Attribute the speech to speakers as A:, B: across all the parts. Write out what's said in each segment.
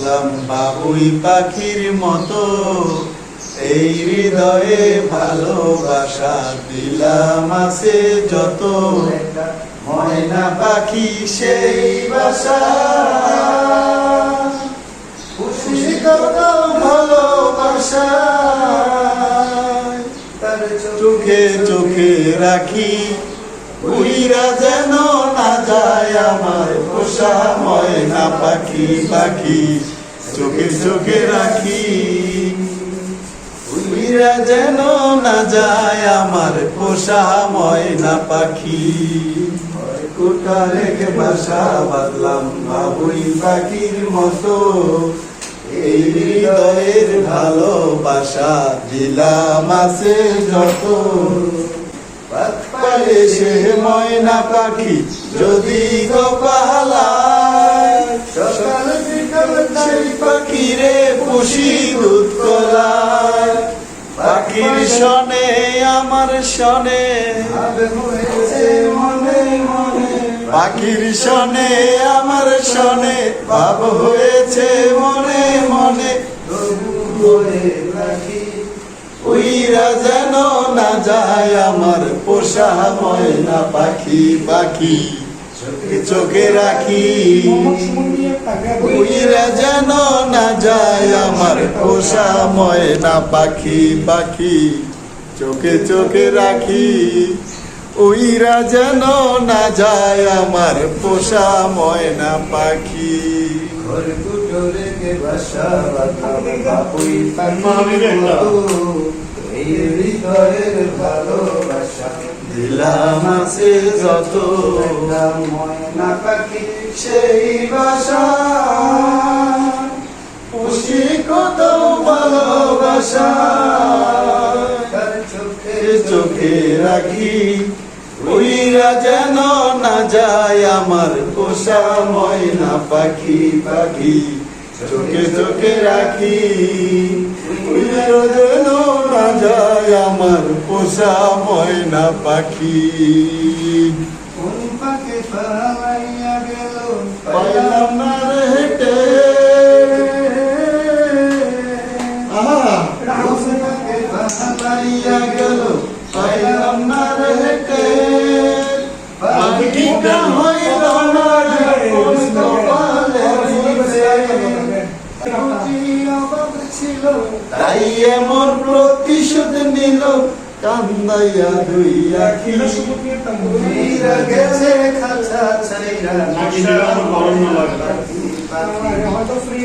A: বাঁধলাম বাবুই পাখির মতো, এই হৃদয়ে ভালোবাসা দিলাম আছে যত, ময়না পাখি সেই বাসা, খুশি কত ভালোবাসা, তার চোখে চোখে রাখি, উইরা যেন না যায় আমার পোষা ময়না পাখি, পাখি চোখে চোখে রাখি, উইরা যেন না যায় আমার পোষা ময়না পাখি। কোটা রেখে বাসা বাঁধলাম বাবুই পাখির মতো, এই হৃদয়ের ভালোবাসা দিলাম আছে যত, পালে সে ময়না পাখি যদি গো পালায়, সকাল বিকাল সেই পাখিরে পুষি দুধ কলায়, পাখির শনে আমার শনে হয়েছে মনে মনে, পাখির শনে আমার শনে ভাব হয়েছে মনে মনে, উইরা যেন না যায় আমার পোষা ময়না পাখি, পাখি চোখে চোখে রাখি, উইরা যেন না যায় আমার পোষা ময়না পাখি, পাখি চোখে চোখে রাখি, উইরা যেন না যায় আমার পোষা ময়না পাখি। ঘর দুটো রেখে বাসা বাঁধলাম বাবুই পাখির মতো, এই হৃদয়ের ভালোবাসা দিলাম আছে যত, ময়না পাখি সেই বাসা, খুশি কত ভালোবাসা, তার চোখে চোখে রাখি, উইরা যেন না যায় আমার পোষা ময়না পাখি, পাখি চোখে চোখে রাখি, উইরা যেন না যায় আমার পোষা ময়না পাখি। কোন পাখি পালাইয়া গেল পাইলাম না রে হেঁটে, পালাইয়া গেল পাইলাম না রে হেঁটে, পাখিটা হইল না কোন কপালের ছিল, তাই এমন প্রতিশোধ নিল কান্দাইয়া দুই আখি, গেছে খাঁচা ছাইরা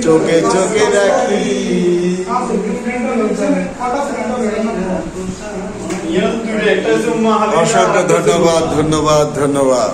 A: চোখে চোখে রাখি। অসংখ্য ধন্যবাদ, ধন্যবাদ, ধন্যবাদ।